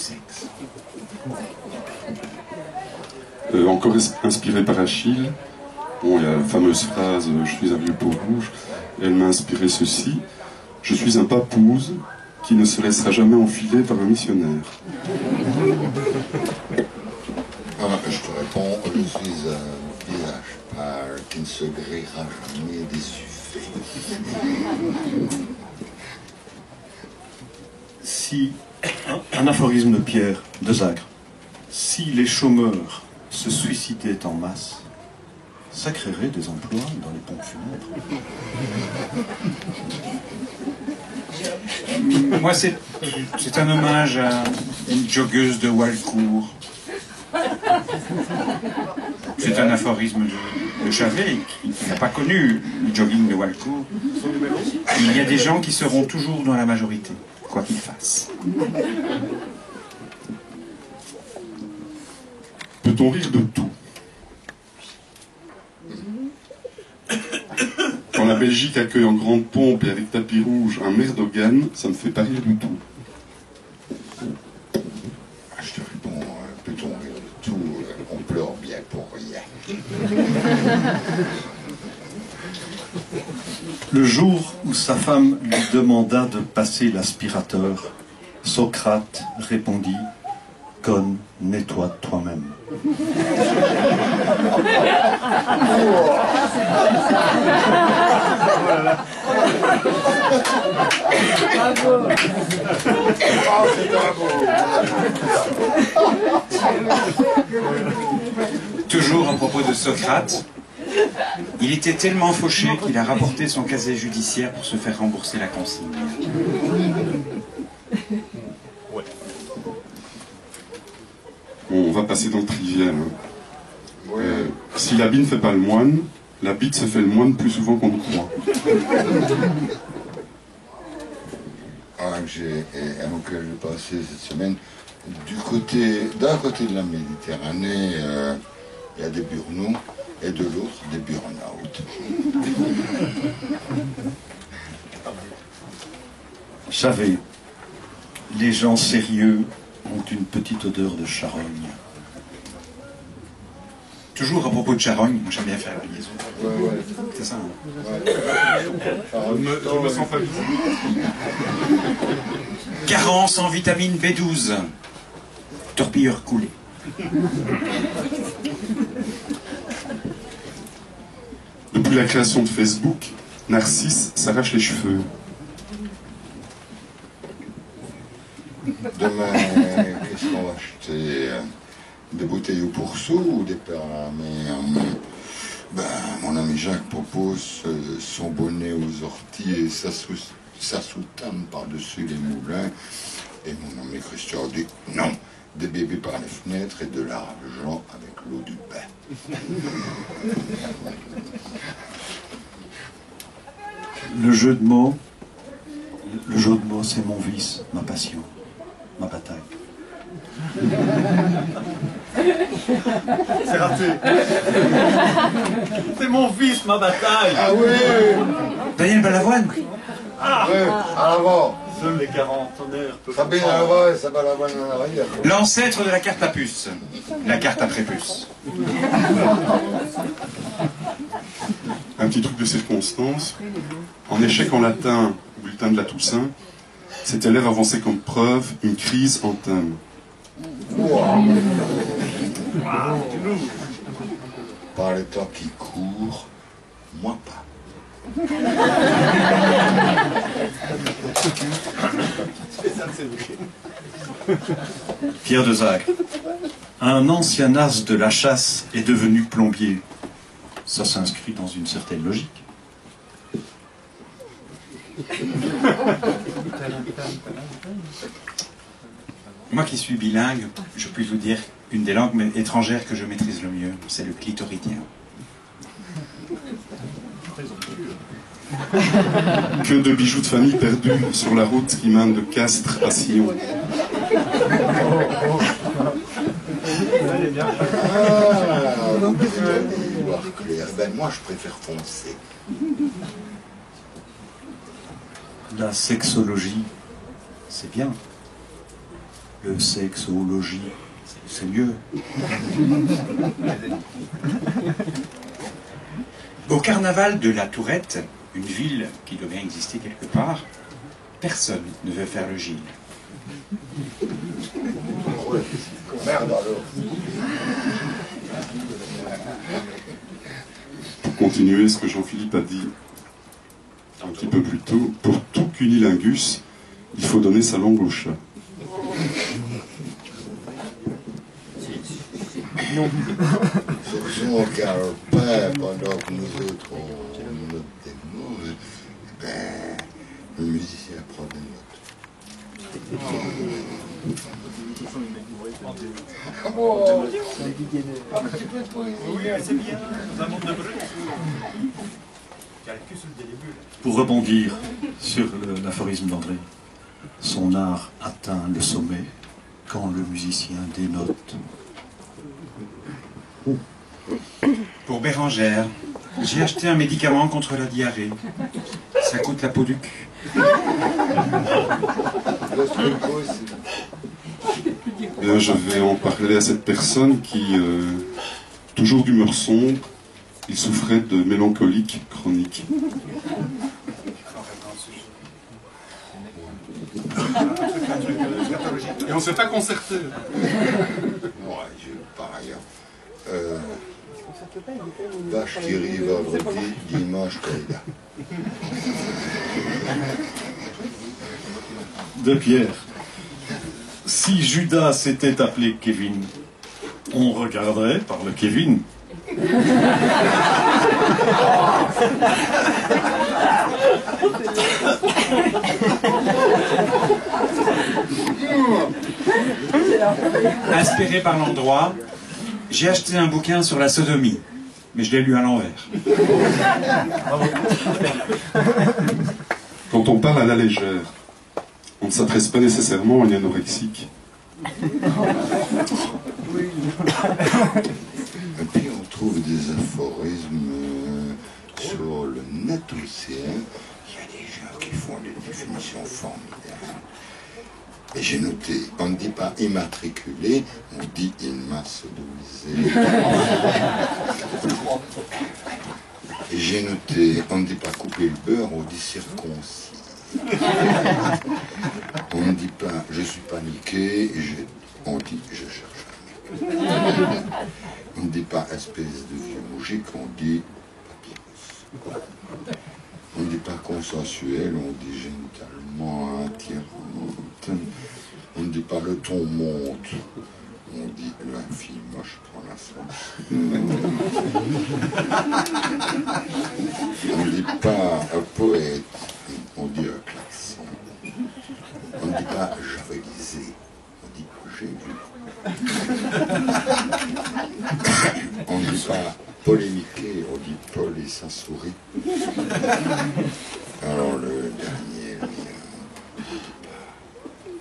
sexe. Encore inspiré par Achille, bon, il y a la fameuse phrase « Je suis un vieux peau rouge », elle m'a inspiré ceci « Je suis un papouze qui ne se laissera jamais enfiler par un missionnaire ». Je te réponds, je suis un visage pâle qui ne se grillera jamais des UV. Si, un aphorisme de Pierre de Zagre, si les chômeurs se suicidaient en masse, ça créerait des emplois dans les pompes funèbres. Moi, c'est un hommage à une joggeuse de Walcourt. C'est un aphorisme de Chavet qui n'a pas connu le jogging de Walcourt. Il y a des gens qui seront toujours dans la majorité, quoi qu'ils fassent. Peut-on rire de tout? Quand la Belgique accueille en grande pompe et avec tapis rouge un Erdogan, ça ne fait pas rire du tout. Je te réponds, peut-on rire de tout? On pleure bien pour rien. Le jour où sa femme lui demanda de passer l'aspirateur, Socrate répondit « Conne, nettoie toi-même ». Toujours à propos de Socrate, il était tellement fauché qu'il a rapporté son casier judiciaire pour se faire rembourser la consigne. Bon, on va passer dans le trivial. Hein. Si l'habit ne fait pas le moine, la bite se fait le moine plus souvent qu'on ne croit. J'ai auquel j'ai passé cette semaine, d'un côté de la Méditerranée, il y a des burn-out, et de l'autre, des burn-out. Chavet, les gens sérieux ont une petite odeur de charogne. Toujours à propos de charogne, moi j'aime bien faire la liaison. Ouais. C'est ça, hein? Je me sens pas bien. Carence en vitamine B12. Torpilleur coulé. Depuis la création de Facebook, Narcisse s'arrache les cheveux. Demain, qu'est-ce qu'on va acheter? Des bouteilles au pourceau ou des paires à la mer? Mon ami Jacques propose son bonnet aux orties et sa soutane par-dessus les moulins. Et mon ami Christian dit non, des bébés par les fenêtres et de l'argent avec l'eau du bain. Le jeu de mots, c'est mon vice, ma passion, ma bataille. C'est raté. C'est mon vice, ma bataille. Ah oui. Daniel Balavoine. Ah oui, à l'avant. Seuls les quarantenaires peuvent Sabine à l'avant et Sabine en arrière. L'ancêtre de la carte à puce. La carte à prépuce. Un petit truc de circonstance. En échec en latin, bulletin de la Toussaint, cet élève avançait comme preuve une crise en thème. Par les temps qui courent, moi pas. Pierre de Zagre. Un ancien as de la chasse est devenu plombier. Ça s'inscrit dans une certaine logique. Moi qui suis bilingue, je puis vous dire une des langues étrangères que je maîtrise le mieux, c'est le clitoridien. Que de bijoux de famille perdus sur la route qui mène de Castres à Sion. Voir clair. Moi, je préfère foncer. La sexologie, c'est bien. le sexologie, c'est mieux. Au carnaval de la Tourette, une ville qui doit bien exister quelque part, personne ne veut faire le Gilles. Merde alors. Pour continuer ce que Jean-Philippe a dit un petit peu plus tôt, pour tout cunilingus, il faut donner sa langue au chat. Surtout on ne parle pas pendant que nous autres on note des mots, ben, le musicien prend des notes. Pour rebondir sur l'aphorisme d'André, son art atteint le sommet quand le musicien dénote. Pour Bérangère, j'ai acheté un médicament contre la diarrhée. Ça coûte la peau du cul. Bien, je vais en parler à cette personne qui, toujours d'humeur sombre, il souffrait de mélancolique chronique. Et on ne s'est pas concerté. Ouais, par ailleurs. Vache qui rit vendredi, dimanche corrida. De Pierre. Si Judas s'était appelé Kevin, on regarderait par le Kevin. Inspiré par l'endroit, j'ai acheté un bouquin sur la sodomie, mais je l'ai lu à l'envers. Quand on parle à la légère, on ne s'adresse pas nécessairement à un anorexique. Et puis on trouve des aphorismes sur le net aussi. Hein. Il y a des gens qui font des définitions formidables. Et j'ai noté, on ne dit pas immatriculé, on dit immasodomisé. Et j'ai noté, on ne dit pas couper le beurre, on dit circoncis. On ne dit pas je suis paniqué, on dit je cherche un mec. On ne dit pas espèce de vieux mougique, on dit papyrus. On ne dit pas consensuel, on dit génitalement attirante. On ne dit pas le ton monte, on dit la fille moche prend la sauce. On ne dit pas un poète, on dit un klaxon. On ne dit pas javelisé, on dit j'ai vu. On ne dit pas polémiquer, on dit Paul et sa souris. Alors le dernier,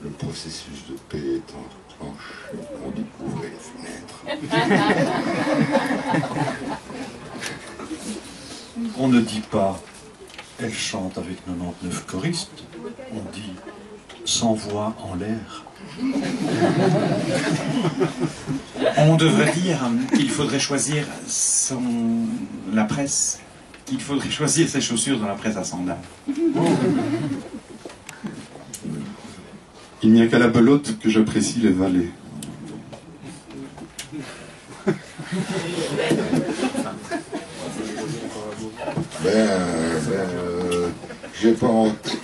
le processus de paix est enclenché, on dit ouvrez les fenêtres. On ne dit pas elle chante avec 99 choristes, on dit sans voix en l'air. On devrait dire qu'il faudrait choisir la presse, qu'il faudrait choisir ses chaussures dans la presse à sandales. Il n'y a qu'à la belote que j'apprécie les vallées.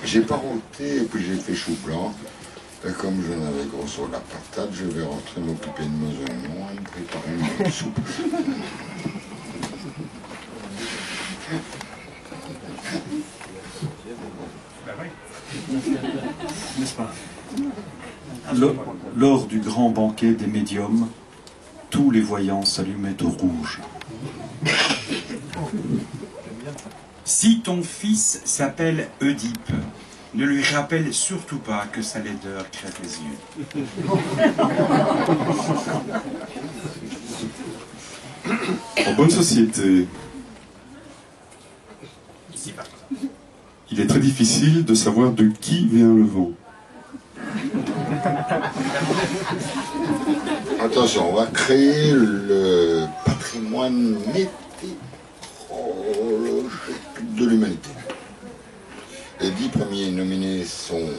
J'ai pas ôté et puis j'ai fait chou blanc. Et comme je n'avais gros sur la patate, je vais rentrer m'occuper de mes oignons et me préparer une bonne soupe. N'est-ce pas? Lors du grand banquet des médiums, tous les voyants s'allumaient au rouge. Si ton fils s'appelle Oedipe, ne lui rappelle surtout pas que sa laideur crève les yeux. En bonne société, il est très difficile de savoir de qui vient le vent. Attention, on va créer le patrimoine météorologique de l'humanité. Les 10 premiers nominés sont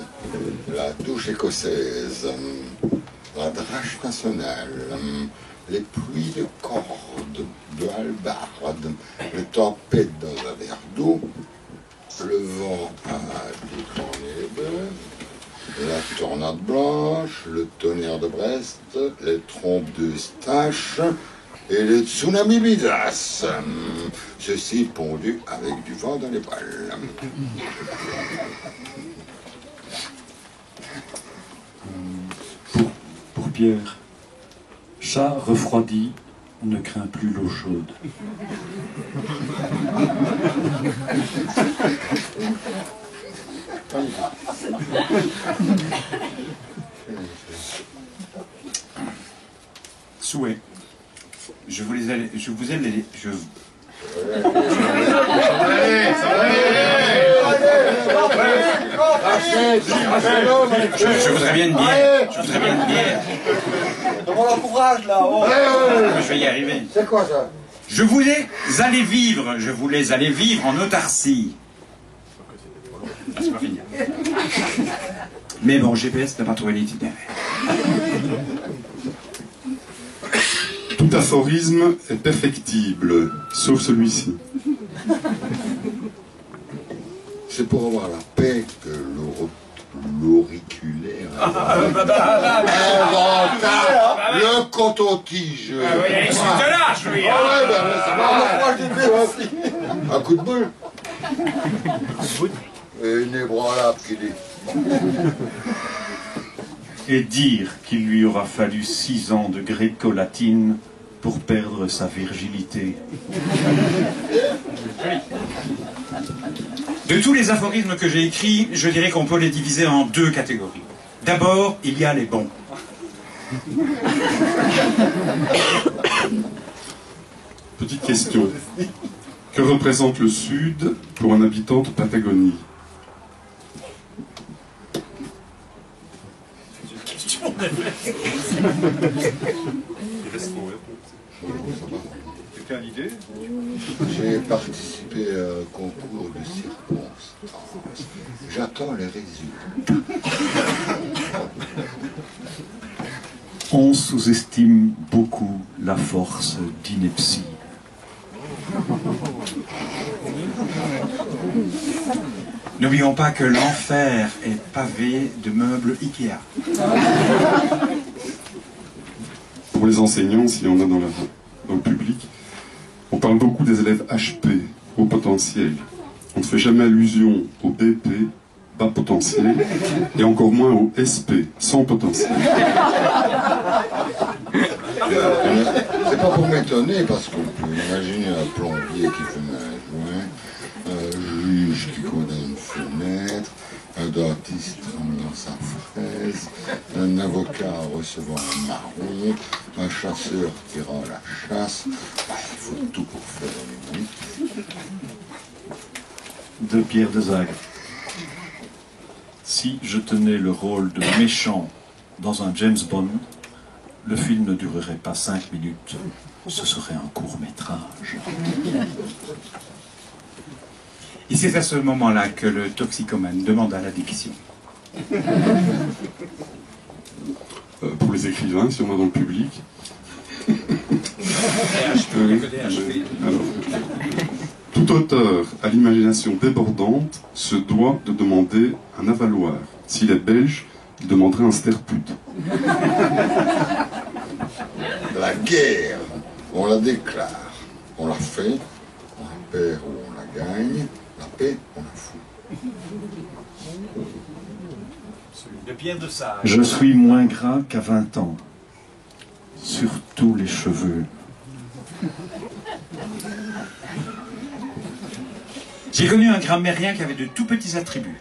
la douche écossaise, la drache nationale, les pluies de cordes, de hallebarde, les tempêtes dans un verre d'eau, le vent à détourner les bœufs, la tornade blanche, le tonnerre de Brest, les trompes d'Eustache et les tsunamis bidas. Ceci pondu avec du vent dans les poils. Pour Pierre, chat refroidi ne craint plus l'eau chaude. Souhait. Je vous ai Je voudrais bien une bière. Je voudrais bien une bière. On l'encourage là. Oh. Je vais y arriver. C'est quoi ça? Je voulais aller vivre en autarcie. Ah, c'est pas fini. Mais bon, GPS n'a pas trouvé l'itinéraire. Tout aphorisme est perfectible, sauf celui-ci. C'est pour avoir la paix que l'auriculaire inventa le coton-tige. Ah oui, il se te lâche, lui. Ah ouais, ben ça va. Un coup de boule. Et une ébranlable qui dit. Et dire qu'il lui aura fallu 6 ans de gréco-latine pour perdre sa virginité. De tous les aphorismes que j'ai écrits, je dirais qu'on peut les diviser en 2 catégories. D'abord, il y a les bons. Petite question. Que représente le Sud pour un habitant de Patagonie? Quelqu'un a l'idée? J'ai participé à un concours de circonstances. J'attends les résultats. On sous-estime beaucoup la force d'ineptie. N'oublions pas que l'enfer est pavé de meubles Ikea. Pour les enseignants, s'il y en a dans le public, on parle beaucoup des élèves HP, haut potentiel. On ne fait jamais allusion au BP, bas potentiel, et encore moins au SP, sans potentiel. C'est pas pour m'étonner, parce qu'on peut imaginer un plombier qui fume un joint, un juge qui condamne une fenêtre, un dentiste ramenant sa fraise, un avocat recevant un marron, un chasseur qui rend la chasse. Bah, il faut tout pour faire une nuit. De Pierre de Zagre. Si je tenais le rôle de méchant dans un James Bond, le film ne durerait pas 5 minutes. Ce serait un court-métrage. Et c'est à ce moment-là que le toxicomane demande à l'addiction. Pour les écrivains, si on a dans le public. Alors, tout auteur à l'imagination débordante se doit de demander un avaloir. S'il est belge, il demanderait un sterput. La guerre, on la déclare, on la fait, on la perd ou on la gagne, la paix, on la fout. De Pierre de Sage. Je suis moins gras qu'à 20 ans. Surtout les cheveux. J'ai connu un grammairien qui avait de tout petits attributs.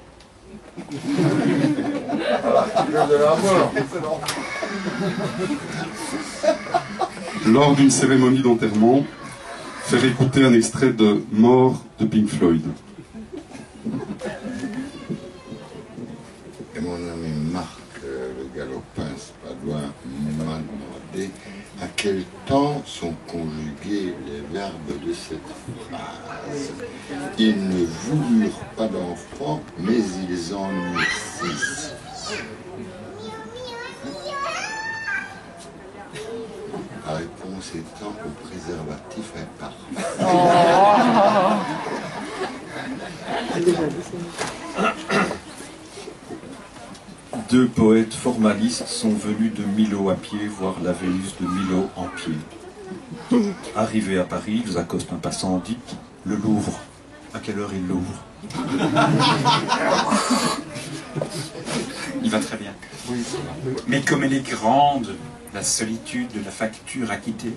Lors d'une cérémonie d'enterrement, faire écouter un extrait de Mort de Pink Floyd. Et mon ami Marc, le galopin spadois, m'a demandé à quel temps sont conjugués les verbes de cette phrase. Ils ne voulurent pas d'enfants, mais ils en eurent 6. La réponse étant le préservatif est parfait. Deux poètes formalistes sont venus de Milo à pied voir la Vénus de Milo en pied. Arrivés à Paris, ils accostent un passant, dit « Le Louvre, à quelle heure il l'ouvre ?» Il va très bien. Mais comme elle est grande, la solitude de la facture à quitter.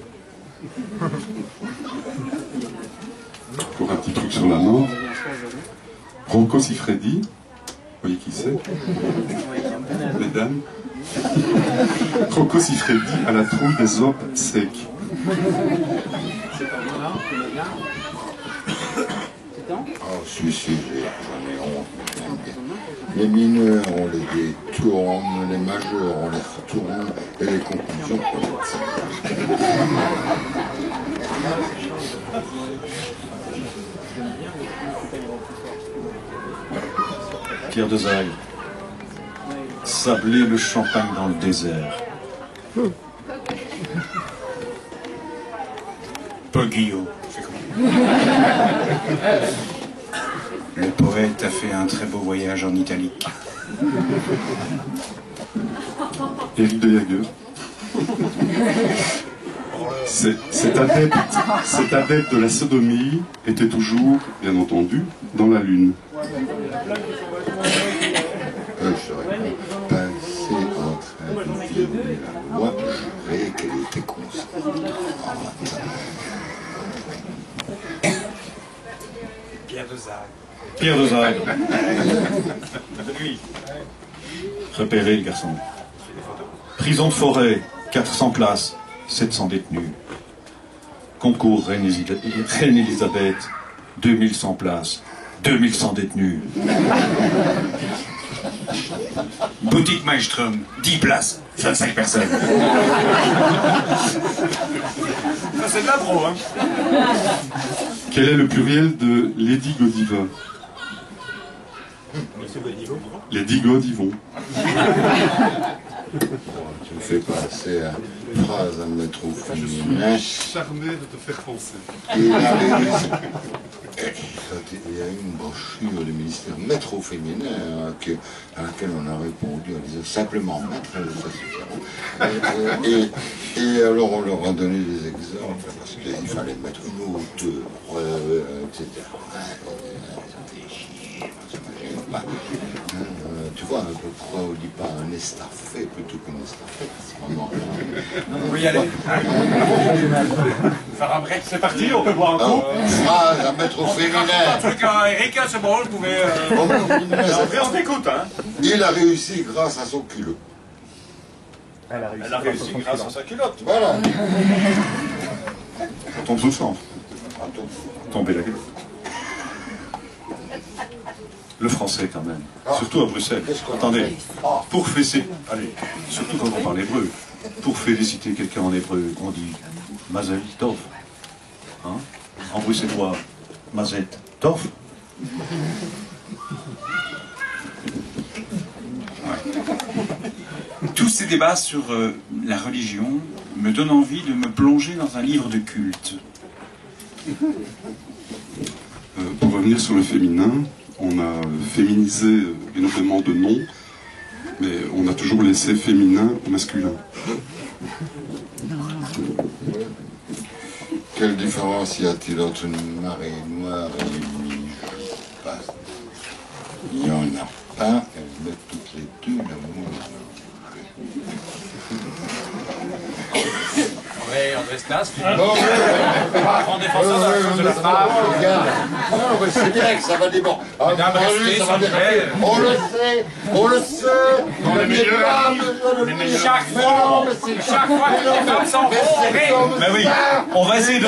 Encore un petit truc sur la mort. Rocco Siffredi, vous voyez qui c'est? Mesdames. Rocco Siffredi à la trouille des opes secs. Oh, celui-ci, j'en ai honte. Les mineurs, on les détourne, les majeurs, on les retourne, et les conclusions, on les tire. Pierre de Zaille. Sabler le champagne dans le désert. Paul Guillot. Le poète a fait un très beau voyage en Italie. Éric de Jager. Cet adepte de la sodomie était toujours, bien entendu, dans la lune. Je serais passé en train de violer la loi, je jurais qu'elle était constante. Pierre de Zague. Pierre de Zague. Lui. Repérez le garçon. Prison de forêt, 400 places, 700 détenus. Concours Reine Elisabeth, 2100 places, 2100 détenus. Boutique Maelstrom, 10 places, 25 personnes. Ça, c'est de l'impro, hein. Quel est le pluriel de Lady Godiva? Lady Godivon. Tu me fais passer à phrase à mettre au féminin. Charmé de te faire penser. Il a réussi. Il y a une brochure du ministère Maître au féminin à laquelle on a répondu en disant simplement maître, ça suffira. Et alors on leur a donné des exemples parce qu'il fallait mettre une hauteur, etc. Tu vois, pourquoi on ne dit pas un estafet plutôt qu'un estafette? On peut y aller. Faire un break, c'est parti, on peut boire un coup. Phrase à mettre au féminin. Un truc à Eric, c'est bon, je pouvais... Après, on t'écoute, hein. Il a réussi grâce à son culot. Elle a réussi grâce à sa culotte. Voilà. Ça tombe sous le centre. Tomber la gueule. Le français quand même, surtout à Bruxelles. Attendez, pour féliciter, allez, surtout quand on parle hébreu, pour féliciter quelqu'un en hébreu, on dit Mazel Tov. Hein? En bruxellois, Mazet Tov. Tous ces débats sur la religion me donnent envie de me plonger dans un livre de culte. Pour revenir sur le féminin, on a féminisé énormément de noms, mais on a toujours laissé féminin au masculin. Quelle différence y a-t-il entre une marée noire et une nuit passe? Il n'y en a pas, elles mettent toutes les deux l'amour. André Stas, grand défenseur de la cause de la femme. Non, mais c'est bien que ça va déborder. Mesdames, restez, s'il vous plaît. On le sait. Dans le milieu, chaque fois que les femmes s'en vont, Mais oui, on va essayer de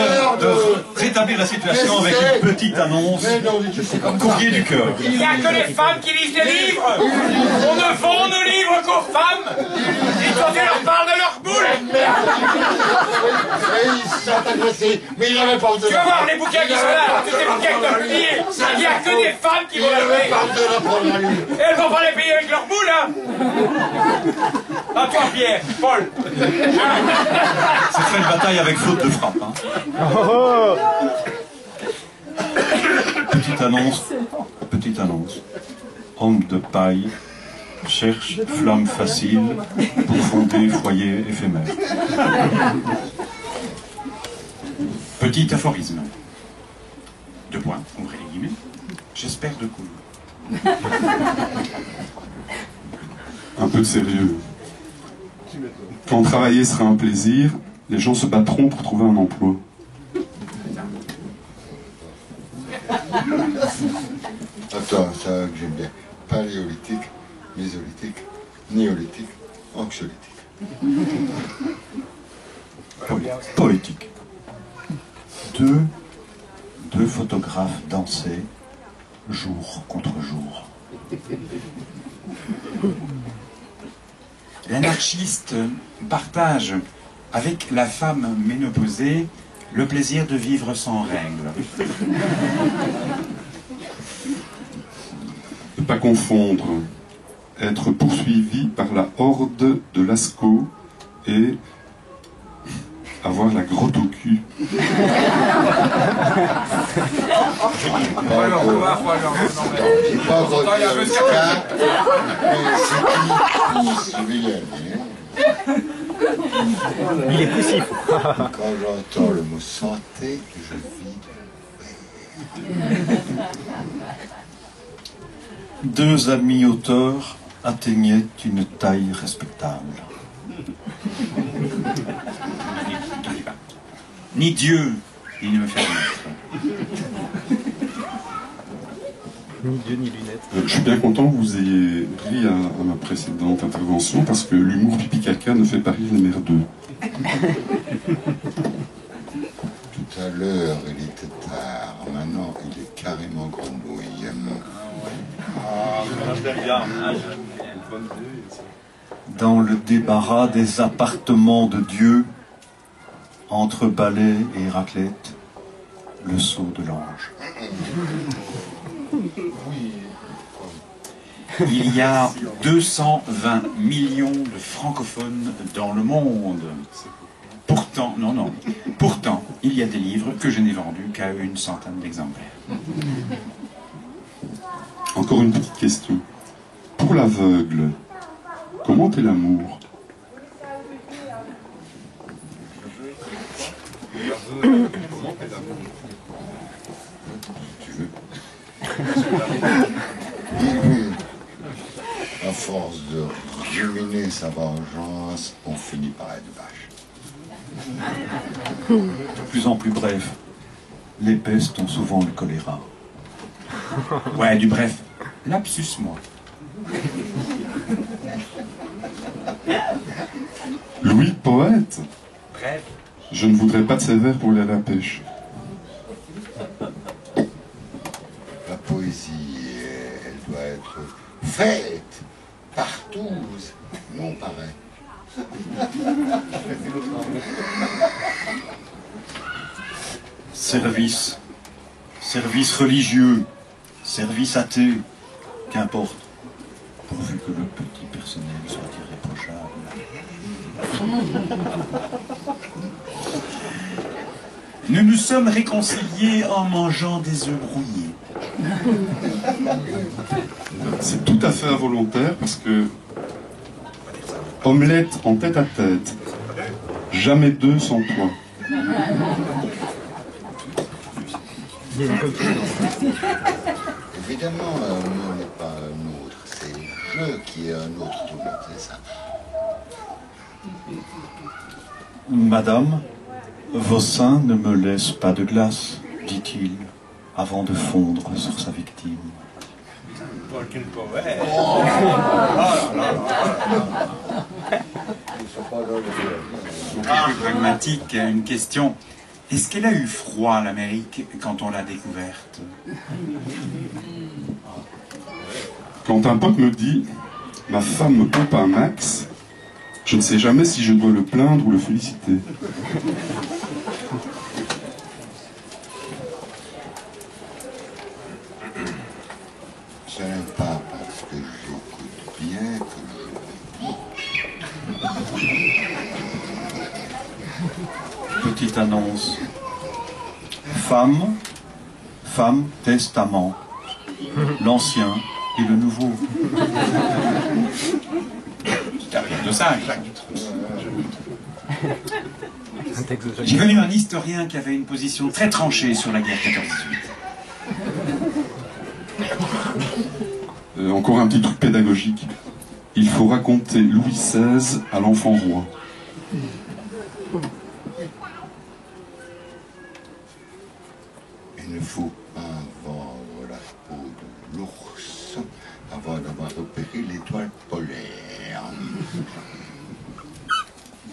rétablir la situation avec une petite annonce. Courrier du cœur. il n'y a que les femmes qui lisent des livres. On ne vend nos livres qu'aux femmes. Et quand tu leur parles de leur boule, commencé à t'agresser, mais il n'avait pas osé. Tu vas voir les bouquins qui sont là, tous les bouquins que tu as publiés. Il n'y a que des femmes qui vont Il n'avait l'acheter. pas osé la prendre à lui. Et elles vont pas les payer avec leur boule, hein. À toi, Pierre, Paul. C'est fait une bataille avec faute de frappe. Hein. Petite annonce. Homme de paille cherche flamme facile pour fonder foyer éphémère. Petit aphorisme. Deux points, ouvrez les guillemets. J'espère de cool. Un peu de sérieux. Quand travailler sera un plaisir, les gens se battront pour trouver un emploi. Attends, ça que j'aime bien. Paléolithique, mésolithique, néolithique, anxiolythique. Poétique. Deux photographes dansaient jour contre jour. L'anarchiste partage avec la femme ménopausée le plaisir de vivre sans règles. Ne pas confondre être poursuivi par la horde de Lascaux et avoir la grotte au cul. J'ai pas retenu le cas, mais c'est qui je vais y aller. Il est poussif. Quand j'entends le mot santé, je vis. Deux amis auteurs atteignaient une taille respectable. Ni Dieu, ni ne me fait connaître. Ni Dieu ni lunettes. Je suis bien content que vous ayez ri à ma précédente intervention parce que l'humour pipi caca ne fait pas rire les merdeux. Tout à l'heure, il était tard. Maintenant, il est carrément grenouille. Dans le débarras des appartements de Dieu, entre balai et raclette, le sceau de l'ange. Il y a 220 millions de francophones dans le monde. Pourtant, pourtant, il y a des livres que je n'ai vendus qu'à une centaine d'exemplaires. Encore une petite question. Pour l'aveugle, comment est l'amour? Tu veux. À force de ruminer sa vengeance, on finit par être vache. De plus en plus bref, les pestes ont souvent le choléra. Ouais, du bref. Lapsus, moi. Louis, poète? Bref. Je ne voudrais pas de ces vers pour aller à la pêche. La poésie, elle doit être faite partout, non pareil. Service religieux, service athée, qu'importe, pourvu que le petit personnel soit irréprochable. Nous nous sommes réconciliés en mangeant des œufs brouillés. C'est tout à fait involontaire parce que omelette en tête à tête, jamais deux sans toi. Évidemment, nous n'est pas un autre, c'est je qui est un autre tout le monde, c'est ça. Madame, vos seins ne me laissent pas de glace, dit-il, avant de fondre sur sa victime. Plus pragmatique, une question. Est-ce qu'elle a eu froid, l'Amérique, quand on l'a découverte? Quand un pote me dit « ma femme me pompe un max », je ne sais jamais si je dois le plaindre ou le féliciter. petite annonce. Femme, femme, testament. L'ancien et le nouveau. C'est un rire de singe. Un texte de J'ai connu un historien qui avait une position très tranchée sur la guerre 14-18. Encore un petit truc pédagogique. Il faut raconter Louis XVI à l'enfant roi. Il ne faut pas vendre la peau de l'ours avant d'avoir repéré l'étoile polaire.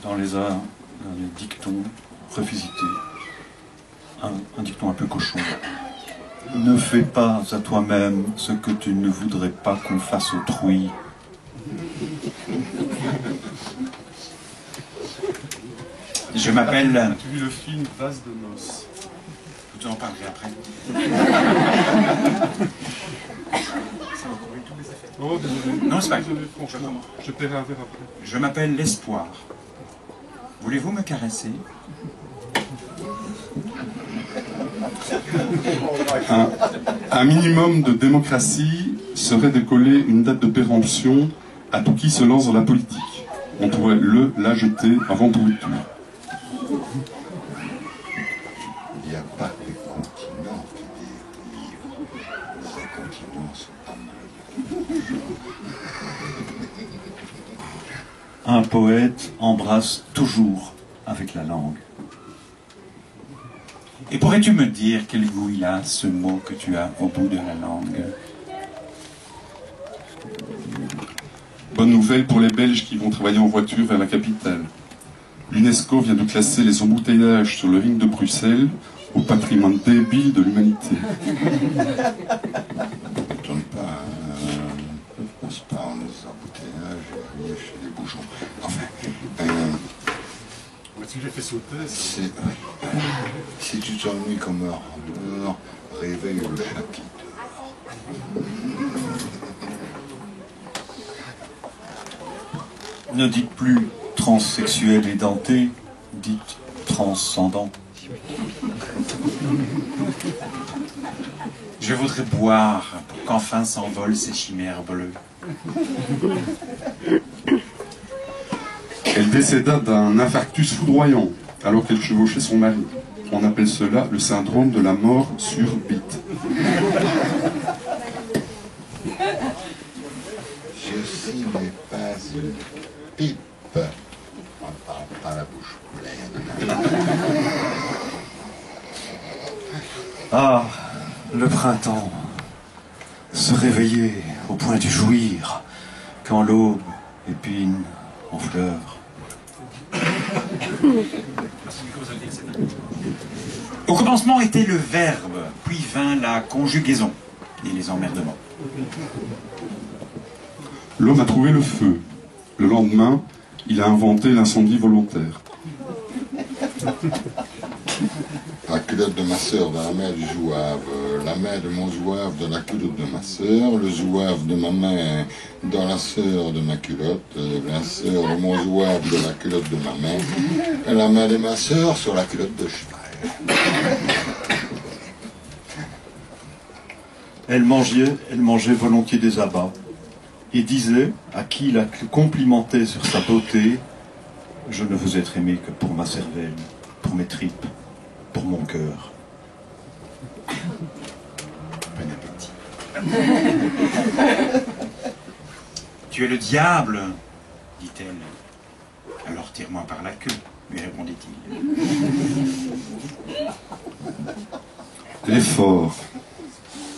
Dans les dictons revisités, un dicton un peu cochon. Ne fais pas à toi-même ce que tu ne voudrais pas qu'on fasse autrui. Je m'appelle... As-tu vu le film Vase de noces? Je vous en parlerai après. Oh, désolé. Non, c'est pas Désolé, franchement. Je paierai un verre après. Je m'appelle l'Espoir. Voulez-vous me caresser? Un minimum de démocratie serait de coller une date de péremption à tout qui se lance dans la politique. On pourrait la jeter avant pourriture. Il n'y a pas que les continents qui dérivent. Les continents sont pas mal. Un poète embrasse toujours avec la langue. Et pourrais-tu me dire quel goût il a, ce mot que tu as au bout de la langue? Bonne nouvelle pour les Belges qui vont travailler en voiture vers la capitale. L'UNESCO vient de classer les embouteillages sur le ring de Bruxelles au patrimoine débile de l'humanité. Ne tourne pas, ne pense pas en nos embouteillages, il y a chez les bouchons. Enfin, Si j'ai fait sauter, si tu t'ennuies comme un râleur, réveille le chat qui dort. Ne dites plus transsexuel et denté, dites transcendant. Je voudrais boire pour qu'enfin s'envolent ces chimères bleues. Elle décéda d'un infarctus foudroyant alors qu'elle chevauchait son mari. On appelle cela le syndrome de la mort subite. Ceci n'est pas une pipe. On ne parle pas la bouche pleine. Ah, le printemps. Se réveiller au point du jouir, quand l'aube épine en fleurs. Au commencement était le verbe, puis vint la conjugaison et les emmerdements. L'homme a trouvé le feu. Le lendemain, il a inventé l'incendie volontaire. La culotte de ma sœur dans la main du zouave, la main de mon zouave dans la culotte de ma sœur, le zouave de ma main dans la sœur de ma culotte, la sœur de mon zouave dans la culotte de ma main, et la main de ma sœur sur la culotte de cheval. Elle mangeait volontiers des abats, et disait à qui la complimentait sur sa beauté: je ne veux être aimé que pour ma cervelle, pour mes tripes, pour mon cœur. Bon appétit. Tu es le diable, dit-elle. Alors tire-moi par la queue, lui répondit-il. L'effort,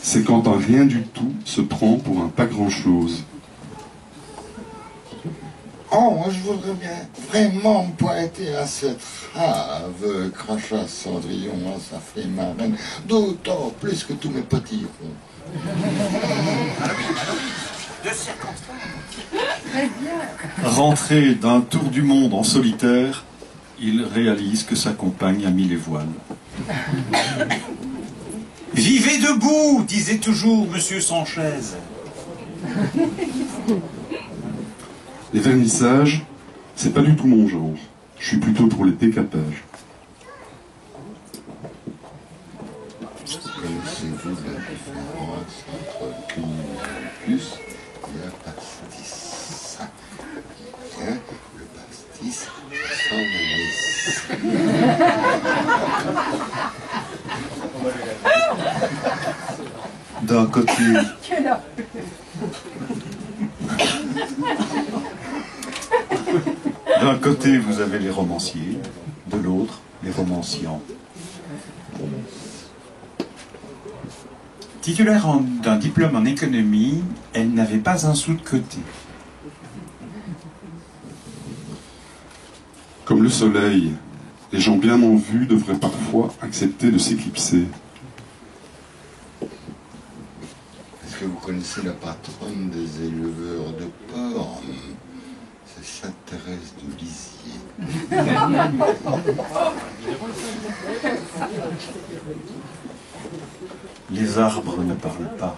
c'est quand un rien du tout se prend pour un pas grand-chose. Oh, moi je voudrais bien vraiment me pointer à cette rave, crachat Cendrillon, ça fait ma reine, d'autant plus que tous mes petits ronds. De circonstance. Rentré d'un tour du monde en solitaire, il réalise que sa compagne a mis les voiles. Vivez debout, disait toujours Monsieur Sanchez. Les vernissages, c'est pas du tout mon genre. Je suis plutôt pour les décapages. Savez-vous la différence entre cumulus et un pastis? Tiens, le pastis sans l'anis. D'un côté, vous avez les romanciers, de l'autre, les romanciants. Titulaire d'un diplôme en économie, elle n'avait pas un sou de côté. Comme le soleil, les gens bien en vue devraient parfois accepter de s'éclipser. Est-ce que vous connaissez la patronne des éleveurs de porc? C'est Sainte-Thérèse de Lisieux. Les arbres ne parlent pas.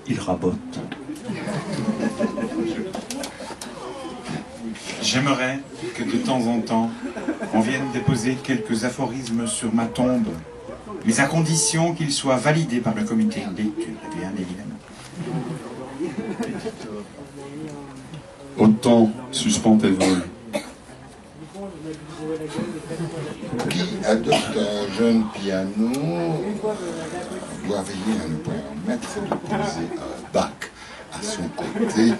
Ils rabotent. J'aimerais que de temps en temps, on vienne déposer quelques aphorismes sur ma tombe, mais à condition qu'ils soient validés par le comité de lecture, bien évidemment. Autant suspend tes vols. Qui adopte un jeune piano doit veiller à ne pas permettre de poser un bac à son côté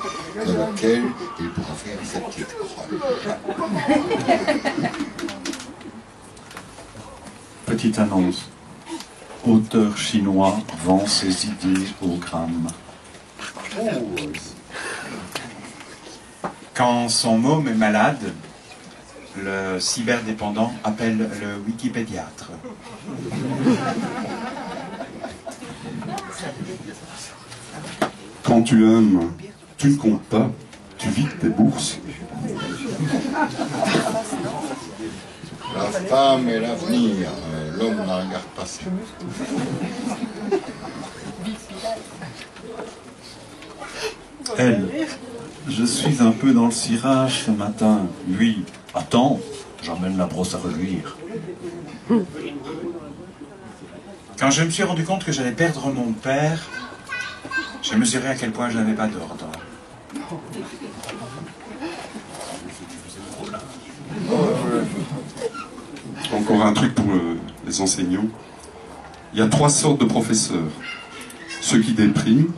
dans lequel il pourra faire sa petite croche. Petite annonce. Auteur chinois vend ses idées au gramme. Quand son môme est malade, le cyberdépendant appelle le wikipédiatre. Quand tu aimes, tu ne comptes pas, tu vides tes bourses. La femme est l'avenir, l'homme ne regarde pas ça. Elle, je suis un peu dans le cirage ce matin. Lui, attends, j'emmène la brosse à reluire. Quand je me suis rendu compte que j'allais perdre mon père, j'ai mesuré à quel point je n'avais pas d'ordre. Encore un truc pour les enseignants. Il y a 3 sortes de professeurs. Ceux qui dépriment,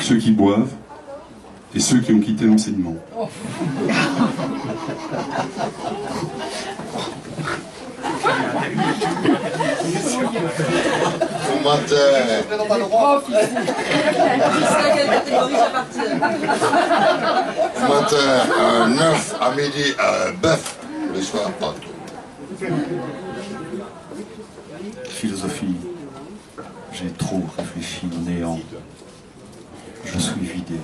ceux qui boivent et ceux qui ont quitté l'enseignement. Matin, un œuf, à midi, un bœuf, le soir, pas tout. Philosophie, j'ai trop réfléchi au néant. Je suis vidé.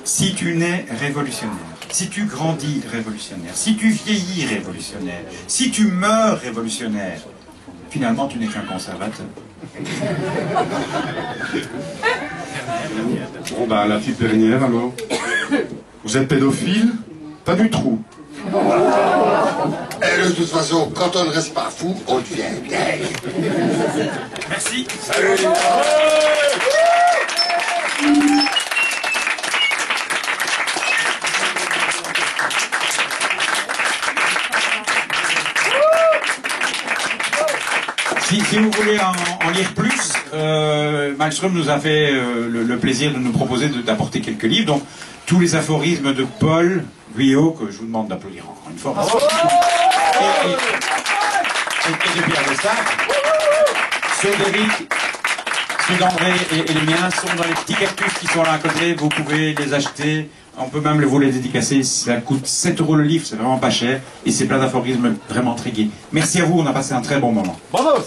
Si tu nais révolutionnaire, si tu grandis révolutionnaire, si tu vieillis révolutionnaire, si tu meurs révolutionnaire, finalement tu n'es qu'un conservateur. Bon ben la petite dernière alors. Vous êtes pédophile? Pas du tout. Et de toute façon, quand on ne reste pas fou, on devient gay. Merci. Salut. Si vous voulez en lire plus, Malmström nous a fait le plaisir de nous proposer d'apporter quelques livres. Donc, tous les aphorismes de Paul Guyot, que je vous demande d'applaudir encore une fois. Et de Pierre Dessac. Ceux d'Éric, ceux d'André et les miens sont dans les petits cactus qui sont là à côté. Vous pouvez les acheter. On peut même vous les dédicacer. Ça coûte 7 € le livre, c'est vraiment pas cher. Et c'est plein d'aphorismes vraiment très gais. Merci à vous, on a passé un très bon moment. Bravo.